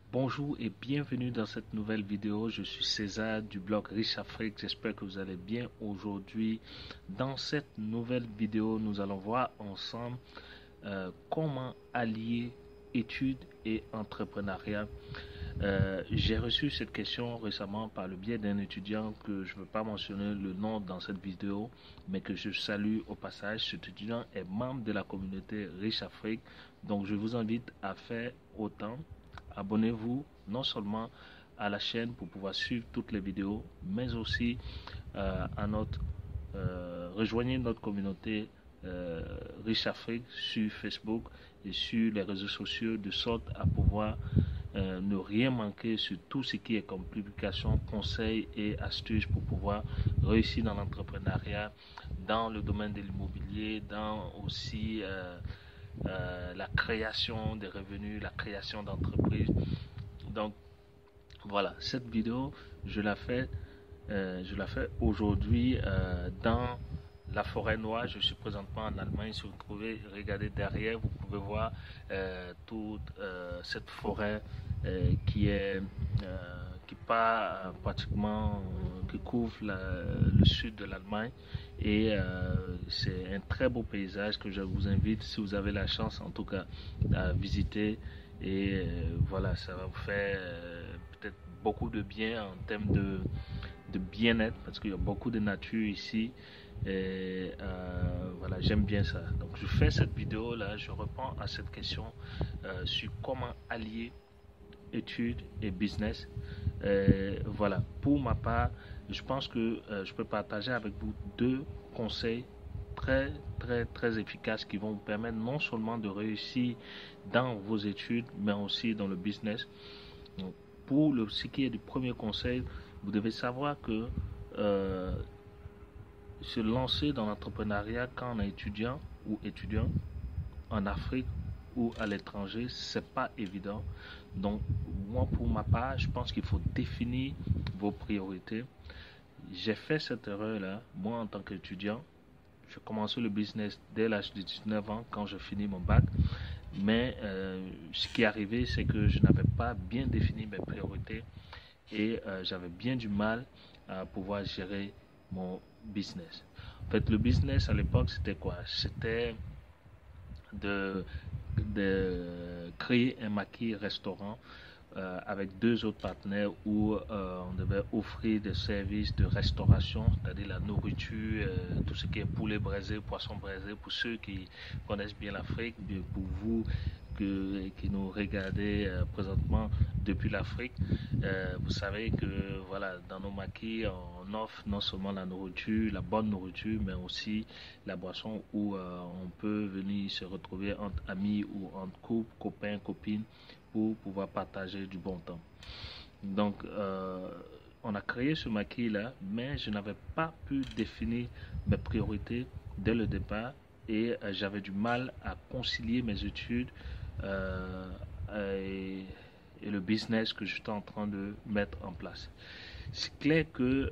Bonjour et bienvenue dans cette nouvelle vidéo. Je suis César du blog Riche Afrique. J'espère que vous allez bien aujourd'hui. Dans cette nouvelle vidéo, nous allons voir ensemble comment allier études et entrepreneuriat. J'ai reçu cette question récemment par le biais d'un étudiant que je ne veux pas mentionner le nom dans cette vidéo, mais que je salue au passage. Cet étudiant est membre de la communauté Riche Afrique. Donc je vous invite à faire autant. Abonnez-vous non seulement à la chaîne pour pouvoir suivre toutes les vidéos, mais aussi rejoignez notre communauté Riche Afrique sur Facebook et sur les réseaux sociaux de sorte à pouvoir ne rien manquer sur tout ce qui est comme publication, conseils et astuces pour pouvoir réussir dans l'entrepreneuriat, dans le domaine de l'immobilier, dans aussi la création des revenus, la création d'entreprises. Donc voilà, cette vidéo, je la fais aujourd'hui dans la forêt noire. Je suis présentement en Allemagne. Si vous trouvez, regardez derrière, vous pouvez voir toute cette forêt qui part pratiquement, qui couvre le sud de l'Allemagne. Et c'est un très beau paysage que je vous invite, si vous avez la chance en tout cas, à visiter. Et voilà, ça va vous faire peut-être beaucoup de bien en termes de bien-être parce qu'il y a beaucoup de nature ici. Et voilà, j'aime bien ça. Donc je fais cette vidéo là, je réponds à cette question sur comment allier études et business. Voilà, pour ma part, je pense que je peux partager avec vous deux conseils très efficaces qui vont vous permettre non seulement de réussir dans vos études, mais aussi dans le business. Donc, ce qui est du premier conseil, vous devez savoir que se lancer dans l'entrepreneuriat quand on est étudiant ou étudiant en Afrique ou à l'étranger, c'est pas évident. Donc, moi, pour ma part, je pense qu'il faut définir vos priorités. J'ai fait cette erreur-là, moi, en tant qu'étudiant. J'ai commencé le business dès l'âge de 19 ans, quand je finis mon bac. Mais ce qui est arrivé, c'est que je n'avais pas bien défini mes priorités et j'avais bien du mal à pouvoir gérer mon business. En fait, le business à l'époque, c'était quoi? C'était de, de créer un maquis restaurant avec deux autres partenaires où on devait offrir des services de restauration, c'est-à-dire la nourriture, tout ce qui est poulet braisé, poisson braisé, pour ceux qui connaissent bien l'Afrique, pour vous qui nous regardez présentement depuis l'Afrique, vous savez que voilà, dans nos maquis, on offre non seulement la nourriture, la bonne nourriture, mais aussi la boisson où on peut venir se retrouver entre amis ou entre couples, copains, copines, pour pouvoir partager du bon temps. Donc, on a créé ce maquis-là, mais je n'avais pas pu définir mes priorités dès le départ et j'avais du mal à concilier mes études euh, et, et le business que j'étais en train de mettre en place. C'est clair que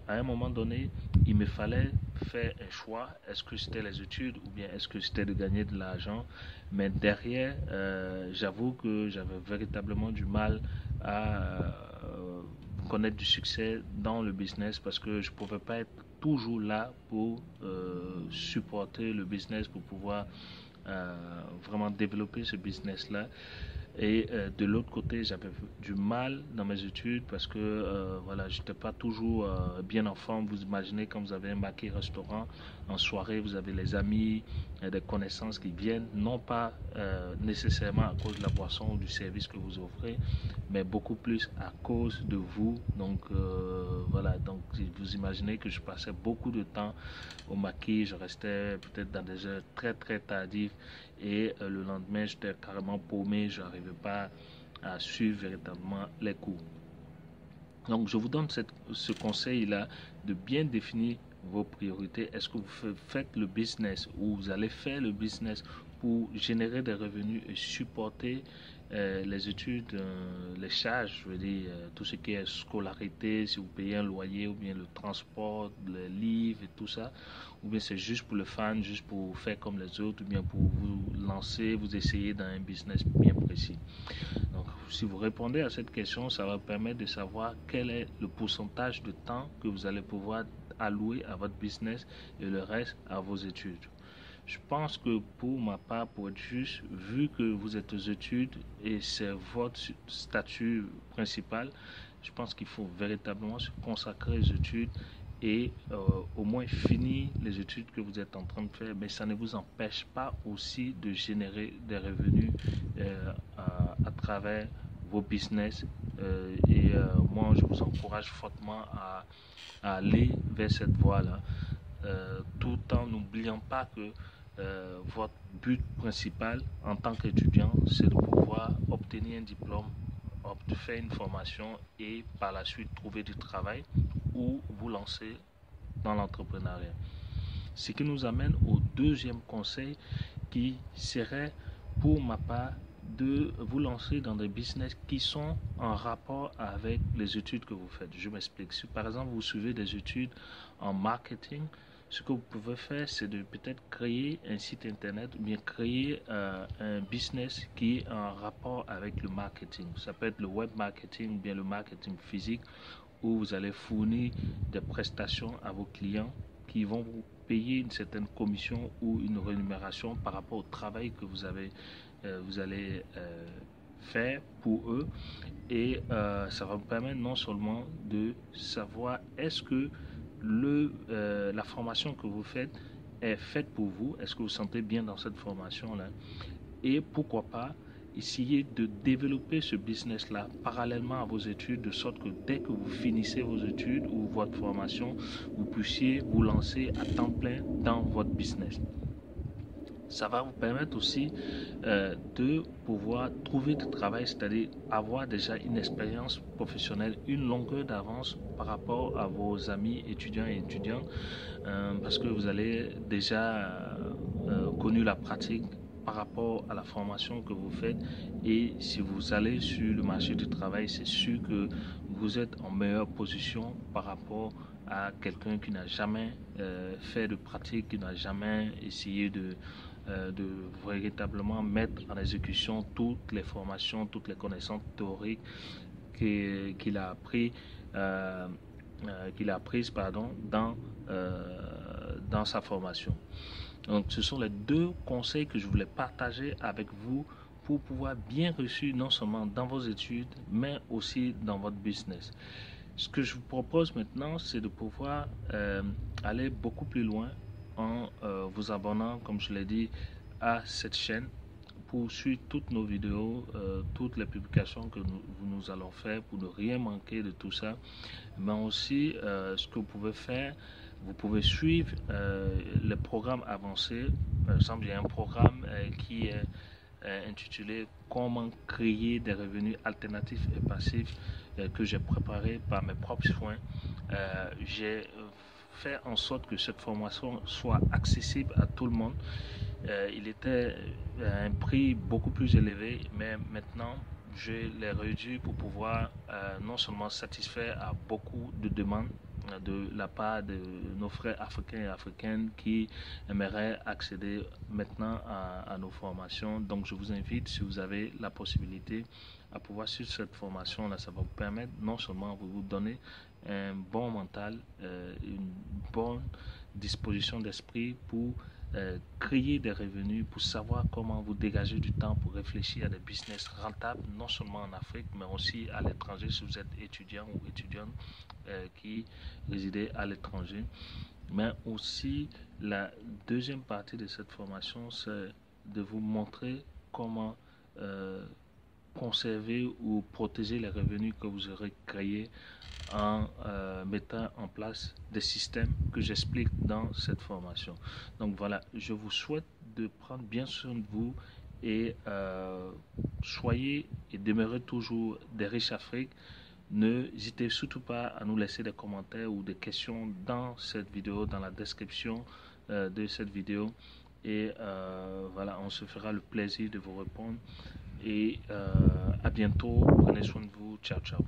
à un moment donné, il me fallait faire un choix. Est-ce que c'était les études ou bien est-ce que c'était de gagner de l'argent? Mais derrière, j'avoue que j'avais véritablement du mal à connaître du succès dans le business parce que je ne pouvais pas être toujours là pour supporter le business, pour pouvoir vraiment développer ce business-là. Et de l'autre côté, j'avais du mal dans mes études parce que voilà, j'étais pas toujours bien en forme. Vous imaginez quand vous avez un maquis restaurant, en soirée, vous avez les amis, des connaissances qui viennent, non pas nécessairement à cause de la boisson ou du service que vous offrez, mais beaucoup plus à cause de vous. Donc voilà, donc vous imaginez que je passais beaucoup de temps au maquis, je restais peut-être dans des heures très tardives et le lendemain j'étais carrément paumé, je n'arrivais pas à suivre véritablement les cours. Donc je vous donne ce conseil-là de bien définir vos priorités. Est-ce que vous faites le business ou vous allez faire le business pour générer des revenus et supporter les études, les charges, je veux dire, tout ce qui est scolarité, si vous payez un loyer ou bien le transport, les livres et tout ça, ou bien c'est juste pour le fan, juste pour faire comme les autres, ou bien pour vous lancer, vous essayer dans un business bien précis. Donc, si vous répondez à cette question, ça va permettre de savoir quel est le pourcentage de temps que vous allez pouvoir allouer à votre business et le reste à vos études. Je pense que pour ma part, pour être juste, vu que vous êtes aux études et c'est votre statut principal, je pense qu'il faut véritablement se consacrer aux études et au moins finir les études que vous êtes en train de faire, mais ça ne vous empêche pas aussi de générer des revenus à travers vos business. Moi, je vous encourage fortement à aller vers cette voie-là, tout en n'oubliant pas que votre but principal en tant qu'étudiant, c'est de pouvoir obtenir un diplôme, faire une formation et par la suite trouver du travail ou vous lancer dans l'entrepreneuriat. Ce qui nous amène au deuxième conseil qui serait pour ma part de vous lancer dans des business qui sont en rapport avec les études que vous faites. Je m'explique. Si par exemple vous suivez des études en marketing, ce que vous pouvez faire, c'est de peut-être créer un site internet ou bien créer un business qui est en rapport avec le marketing. Ça peut être le web marketing ou bien le marketing physique, où vous allez fournir des prestations à vos clients qui vont vous payer une certaine commission ou une rémunération par rapport au travail que vous allez faire pour eux. Et ça va vous permettre non seulement de savoir est-ce que la formation que vous faites est faite pour vous, est-ce que vous vous sentez bien dans cette formation-là, et pourquoi pas essayer de développer ce business-là parallèlement à vos études, de sorte que dès que vous finissez vos études ou votre formation, vous puissiez vous lancer à temps plein dans votre business. Ça va vous permettre aussi de pouvoir trouver du travail, c'est-à-dire avoir déjà une expérience professionnelle, une longueur d'avance par rapport à vos amis étudiants et étudiantes, parce que vous allez déjà connu la pratique par rapport à la formation que vous faites, et si vous allez sur le marché du travail, c'est sûr que vous êtes en meilleure position par rapport à quelqu'un qui n'a jamais fait de pratique, qui n'a jamais essayé de véritablement mettre en exécution toutes les formations, toutes les connaissances théoriques qu'il a appris, qu'il a prises dans sa formation. Donc, ce sont les deux conseils que je voulais partager avec vous pour pouvoir bien réussir non seulement dans vos études, mais aussi dans votre business. Ce que je vous propose maintenant, c'est de pouvoir aller beaucoup plus loin en vous abonnant, comme je l'ai dit, à cette chaîne pour suivre toutes nos vidéos, toutes les publications que nous allons faire pour ne rien manquer de tout ça. Mais aussi, ce que vous pouvez faire, vous pouvez suivre les programmes avancés. Par exemple, il y a un programme qui est intitulé Comment créer des revenus alternatifs et passifs que j'ai préparé par mes propres soins. J'ai fait en sorte que cette formation soit accessible à tout le monde. Il était à un prix beaucoup plus élevé, mais maintenant je l'ai réduit pour pouvoir non seulement satisfaire à beaucoup de demandes de la part de nos frères africains et africaines qui aimeraient accéder maintenant à nos formations. Donc je vous invite, si vous avez la possibilité, à pouvoir suivre cette formation là. Ça va vous permettre non seulement de vous donner un bon mental, une bonne disposition d'esprit pour créer des revenus, pour savoir comment vous dégager du temps pour réfléchir à des business rentables, non seulement en Afrique, mais aussi à l'étranger, si vous êtes étudiant ou étudiante qui résidez à l'étranger. Mais aussi, la deuxième partie de cette formation, c'est de vous montrer comment conserver ou protéger les revenus que vous aurez créés en mettant en place des systèmes que j'explique dans cette formation. Donc voilà, je vous souhaite de prendre bien soin de vous et soyez et demeurez toujours des riches Afrique. N'hésitez surtout pas à nous laisser des commentaires ou des questions dans cette vidéo, dans la description de cette vidéo. Et voilà, on se fera le plaisir de vous répondre. et à bientôt. Prenez soin de vous. Ciao, ciao.